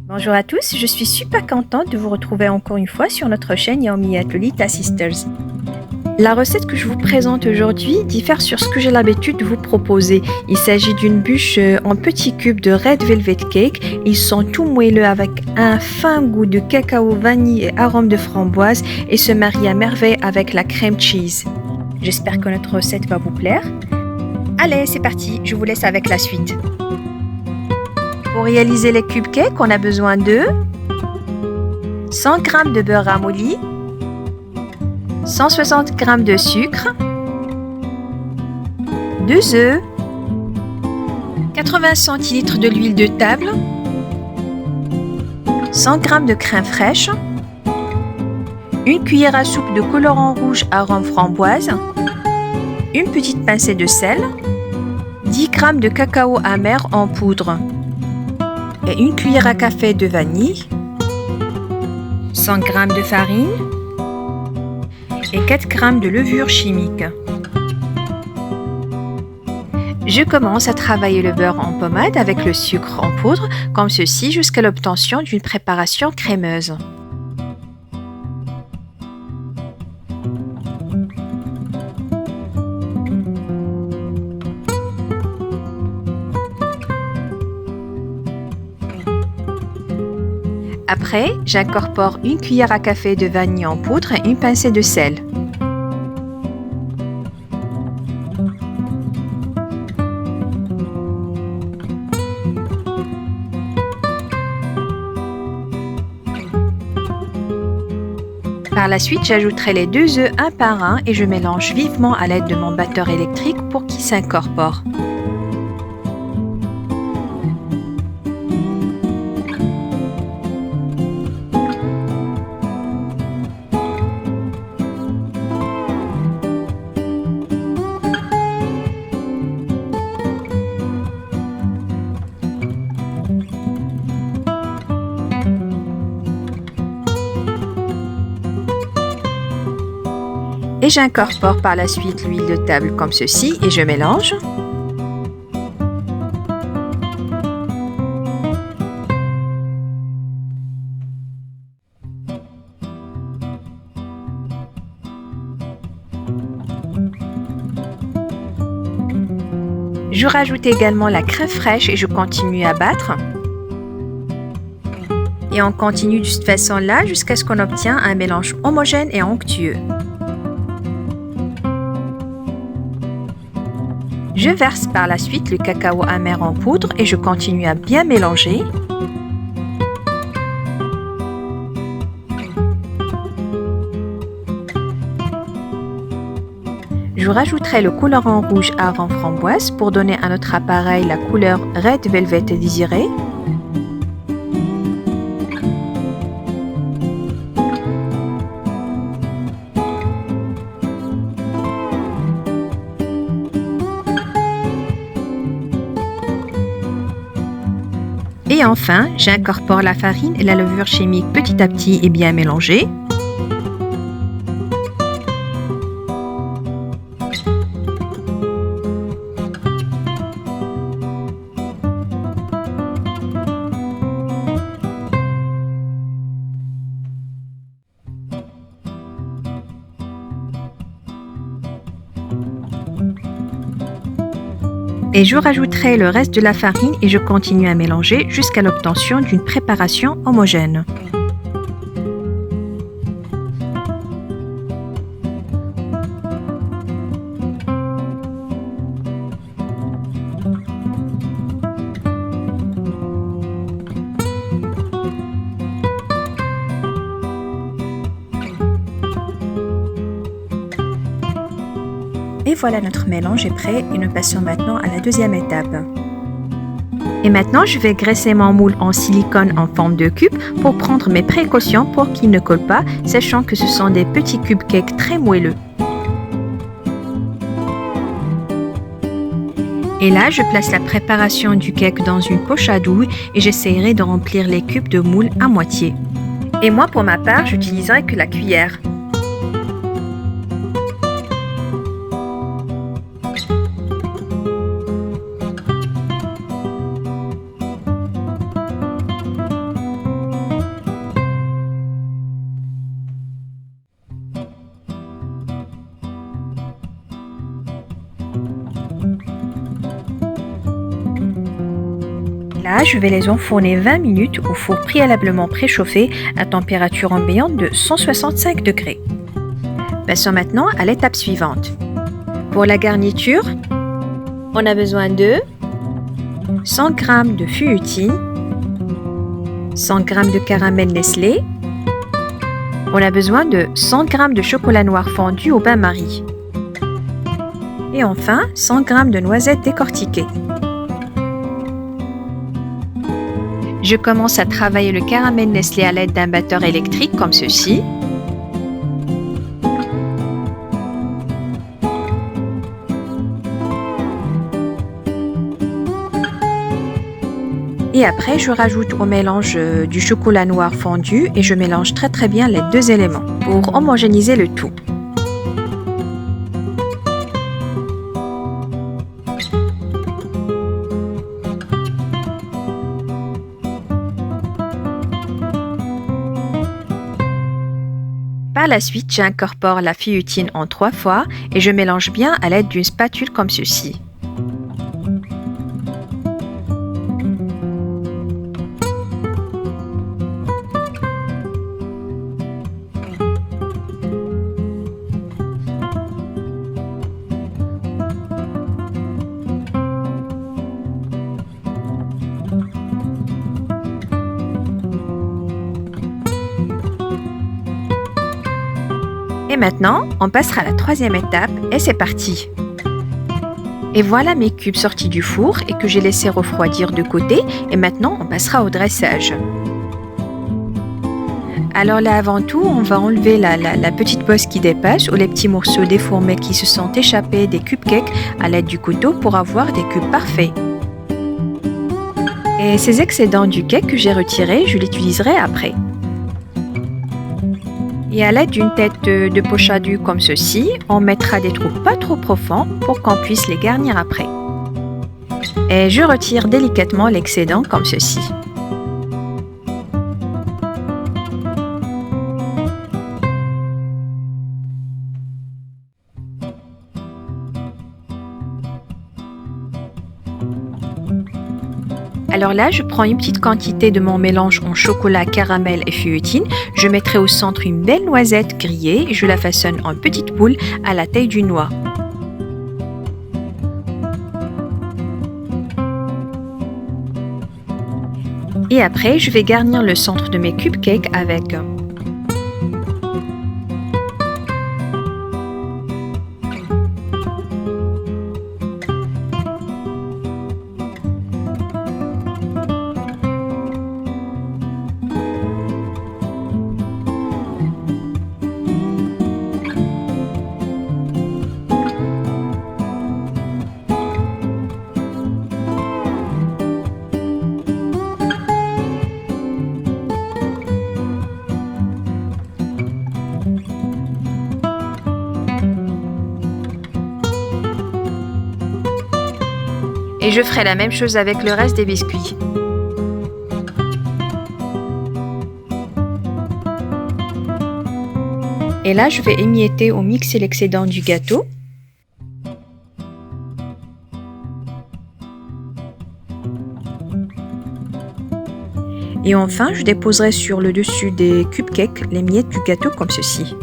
Bonjour à tous, je suis super contente de vous retrouver encore une fois sur notre chaîne Yaomi Lolita Sisters. La recette que je vous présente aujourd'hui diffère sur ce que j'ai l'habitude de vous proposer. Il s'agit d'une bûche en petits cubes de Red Velvet Cake. Ils sont tout moelleux avec un fin goût de cacao, vanille et arôme de framboise et se marient à merveille avec la crème cheese. J'espère que notre recette va vous plaire. Allez, c'est parti, je vous laisse avec la suite. Pour réaliser les cubes cake, on a besoin de 100 g de beurre ramolli, 160 g de sucre, 2 œufs, 80 centilitres de l'huile de table, 100 g de crème fraîche, une cuillère à soupe de colorant rouge arôme framboise, une petite pincée de sel, 10 g de cacao amer en poudre et une cuillère à café de vanille, 100 g de farine et 4 g de levure chimique. Je commence à travailler le beurre en pommade avec le sucre en poudre, comme ceci, jusqu'à l'obtention d'une préparation crémeuse. Après, j'incorpore une cuillère à café de vanille en poudre et une pincée de sel. Par la suite, j'ajouterai les 2 œufs un par un et je mélange vivement à l'aide de mon batteur électrique pour qu'ils s'incorporent. Et j'incorpore par la suite l'huile de table comme ceci et je mélange. Je rajoute également la crème fraîche et je continue à battre. Et on continue de cette façon-là jusqu'à ce qu'on obtienne un mélange homogène et onctueux. Je verse par la suite le cacao amer en poudre et je continue à bien mélanger. Je rajouterai le colorant rouge arôme framboise pour donner à notre appareil la couleur Red Velvet désirée. Et enfin, j'incorpore la farine et la levure chimique petit à petit et bien mélangée. Et je rajouterai le reste de la farine et je continue à mélanger jusqu'à l'obtention d'une préparation homogène. Et voilà, notre mélange est prêt et nous passons maintenant à la deuxième étape. Et maintenant, je vais graisser mon moule en silicone en forme de cube pour prendre mes précautions pour qu'il ne colle pas, sachant que ce sont des petits cubes cake très moelleux. Et là, je place la préparation du cake dans une poche à douille et j'essaierai de remplir les cubes de moule à moitié. Et moi, pour ma part, j'utiliserai que la cuillère. Là, je vais les enfourner 20 minutes au four préalablement préchauffé à température ambiante de 165 degrés. Passons maintenant à l'étape suivante. Pour la garniture, on a besoin de 100 g de feuilletine, 100 g de caramel Nestlé, on a besoin de 100 g de chocolat noir fondu au bain-marie et enfin 100 g de noisettes décortiquées. Je commence à travailler le caramel Nestlé à l'aide d'un batteur électrique comme ceci. Et après, je rajoute au mélange du chocolat noir fondu et je mélange très bien les deux éléments pour homogénéiser le tout. Par la suite, j'incorpore la feuilletine en 3 fois et je mélange bien à l'aide d'une spatule comme ceci. Et maintenant, on passera à la troisième étape et c'est parti! Et voilà mes cubes sortis du four et que j'ai laissé refroidir de côté et maintenant on passera au dressage. Alors là avant tout, on va enlever la petite bosse qui dépasse ou les petits morceaux déformés qui se sont échappés des cupcakes à l'aide du couteau pour avoir des cubes parfaits. Et ces excédents du cake que j'ai retirés, je l'utiliserai après. Et à l'aide d'une tête de pochadu comme ceci, on mettra des trous pas trop profonds pour qu'on puisse les garnir après. Et je retire délicatement l'excédent comme ceci. Alors là, je prends une petite quantité de mon mélange en chocolat, caramel et feuilletine. Je mettrai au centre une belle noisette grillée et je la façonne en petites boules à la taille d'une noix. Et après, je vais garnir le centre de mes cupcakes avec et je ferai la même chose avec le reste des biscuits. Et là, je vais émietter ou mixer l'excédent du gâteau. Et enfin, je déposerai sur le dessus des cupcakes les miettes du gâteau comme ceci.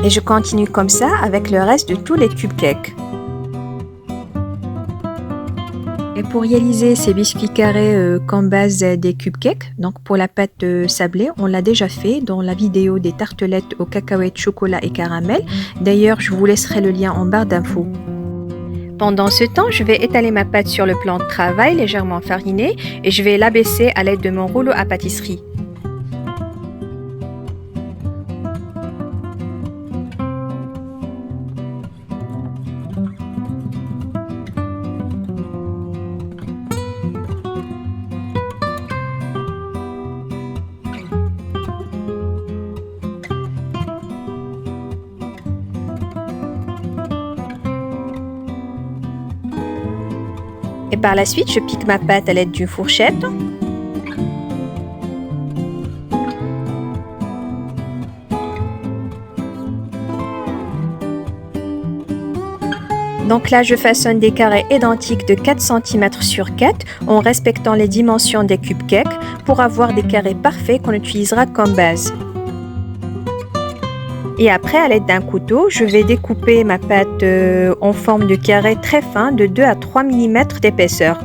Et je continue comme ça avec le reste de tous les cupcakes. Et pour réaliser ces biscuits carrés comme base des cupcakes, donc pour la pâte sablée, on l'a déjà fait dans la vidéo des tartelettes aux cacahuètes, chocolat et caramel. D'ailleurs, je vous laisserai le lien en barre d'infos. Pendant ce temps, je vais étaler ma pâte sur le plan de travail légèrement fariné et je vais l'abaisser à l'aide de mon rouleau à pâtisserie. Et par la suite, je pique ma pâte à l'aide d'une fourchette. Donc là, je façonne des carrés identiques de 4 cm sur 4 en respectant les dimensions des cupcakes pour avoir des carrés parfaits qu'on utilisera comme base. Et après, à l'aide d'un couteau, je vais découper ma pâte en forme de carré très fin de 2 à 3 mm d'épaisseur.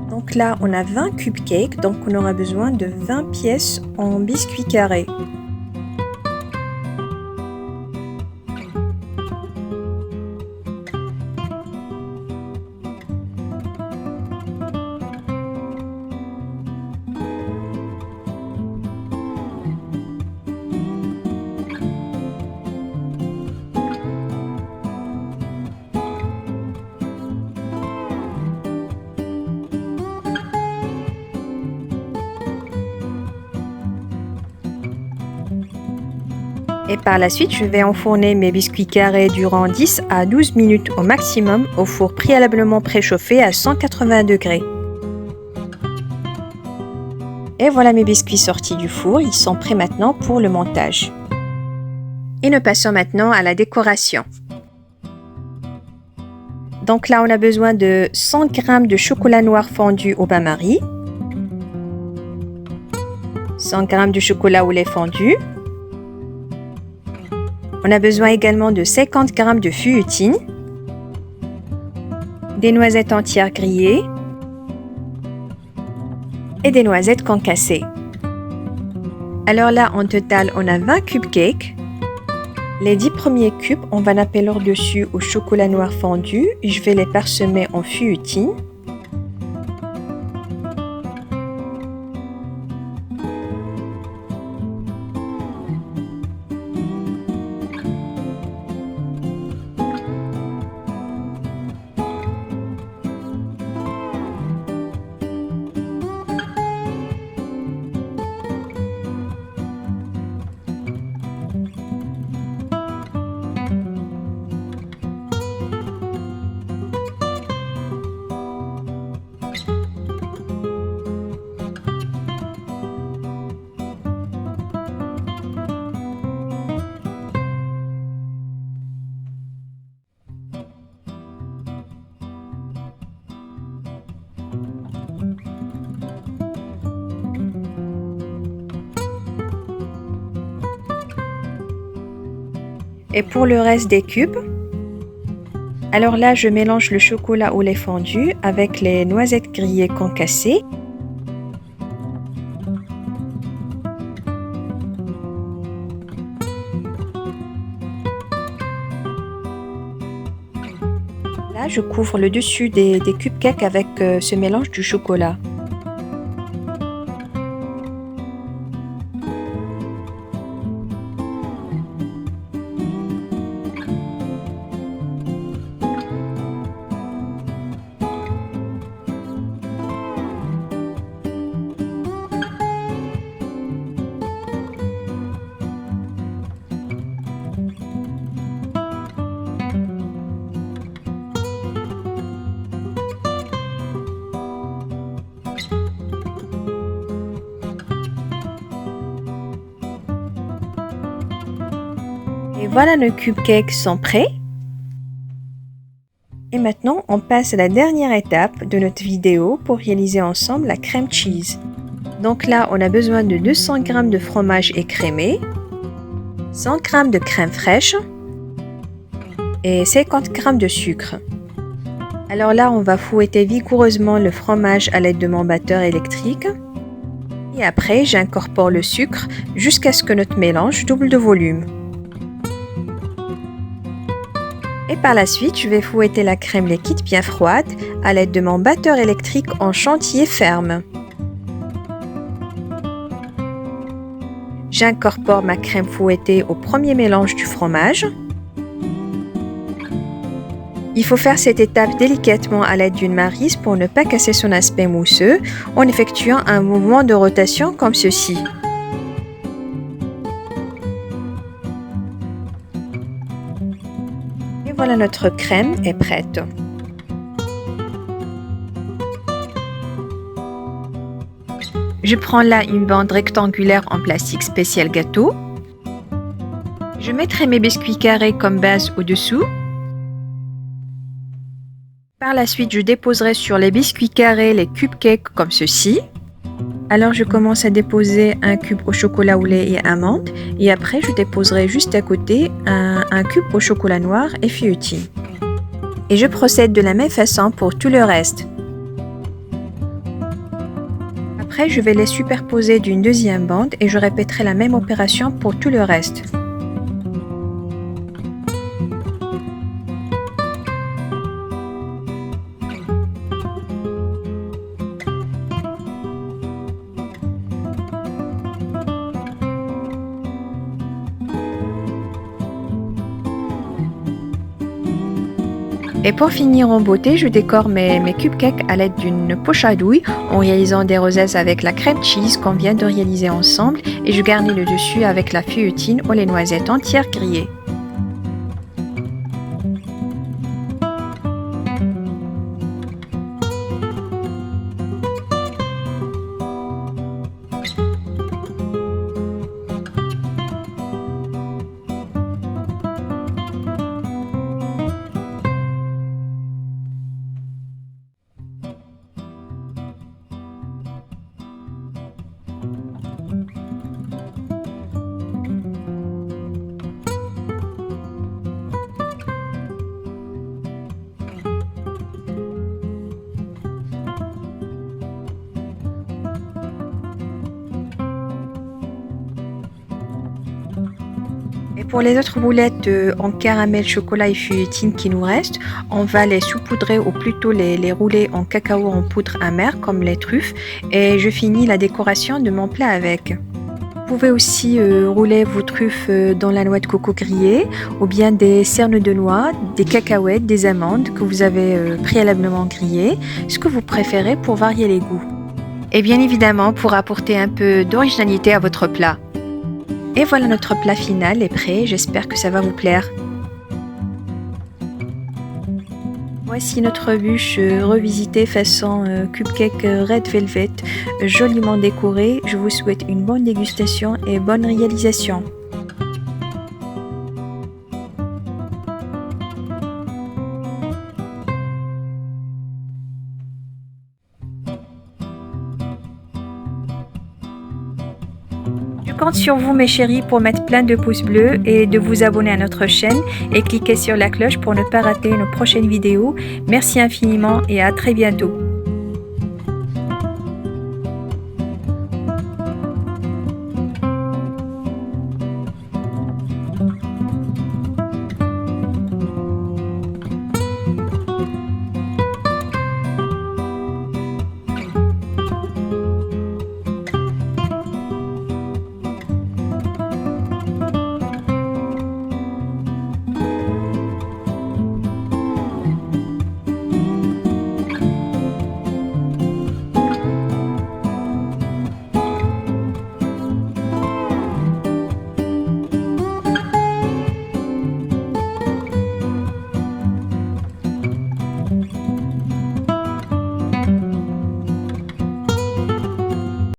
Donc là, on a 20 cupcakes, donc on aura besoin de 20 pièces en biscuits carrés. Et par la suite, je vais enfourner mes biscuits carrés durant 10 à 12 minutes au maximum au four préalablement préchauffé à 180 degrés. Et voilà mes biscuits sortis du four, ils sont prêts maintenant pour le montage. Et nous passons maintenant à la décoration. Donc là, on a besoin de 100 g de chocolat noir fondu au bain-marie, 100 g de chocolat au lait fondu. On a besoin également de 50 g de feuilletine, des noisettes entières grillées et des noisettes concassées. Alors là, en total, on a 20 cupcakes. Les 10 premiers cubes, on va napper leur dessus au chocolat noir fondu. Je vais les parsemer en feuilletine. Et pour le reste des cubes, alors là, je mélange le chocolat au lait fondu avec les noisettes grillées concassées. Là, je couvre le dessus des cupcakes avec ce mélange du chocolat. Et voilà, nos cupcakes sont prêts. Et maintenant, on passe à la dernière étape de notre vidéo pour réaliser ensemble la crème cheese. Donc là, on a besoin de 200 g de fromage écrémé, 100 g de crème fraîche et 50 g de sucre. Alors là, on va fouetter vigoureusement le fromage à l'aide de mon batteur électrique. Et après, j'incorpore le sucre jusqu'à ce que notre mélange double de volume. Et par la suite, je vais fouetter la crème liquide bien froide à l'aide de mon batteur électrique en chantier ferme. J'incorpore ma crème fouettée au premier mélange du fromage. Il faut faire cette étape délicatement à l'aide d'une maryse pour ne pas casser son aspect mousseux en effectuant un mouvement de rotation comme ceci. Et voilà, notre crème est prête. Je prends là une bande rectangulaire en plastique spécial gâteau. Je mettrai mes biscuits carrés comme base au-dessous. Par la suite, je déposerai sur les biscuits carrés les cupcakes comme ceci. Alors, je commence à déposer un cube au chocolat au lait et amande. Et après, je déposerai juste à côté un cube au chocolat noir et feuilletine. Et je procède de la même façon pour tout le reste. Après, je vais les superposer d'une deuxième bande et je répéterai la même opération pour tout le reste. Et pour finir en beauté, je décore mes cupcakes à l'aide d'une poche à douille en réalisant des rosaces avec la crème cheese qu'on vient de réaliser ensemble et je garnis le dessus avec la feuilletine ou les noisettes entières grillées. Et pour les autres boulettes en caramel, chocolat et feuilletine qui nous restent, on va les saupoudrer ou plutôt les rouler en cacao en poudre amère comme les truffes et je finis la décoration de mon plat avec. Vous pouvez aussi rouler vos truffes dans la noix de coco grillée ou bien des cernes de noix, des cacahuètes, des amandes que vous avez préalablement grillées, ce que vous préférez pour varier les goûts. Et bien évidemment pour apporter un peu d'originalité à votre plat. Et voilà, notre plat final est prêt, j'espère que ça va vous plaire. Voici notre bûche revisitée façon cupcake Red Velvet, joliment décorée. Je vous souhaite une bonne dégustation et bonne réalisation. Je compte sur vous mes chéris pour mettre plein de pouces bleus et de vous abonner à notre chaîne et cliquer sur la cloche pour ne pas rater nos prochaines vidéos. Merci infiniment et à très bientôt.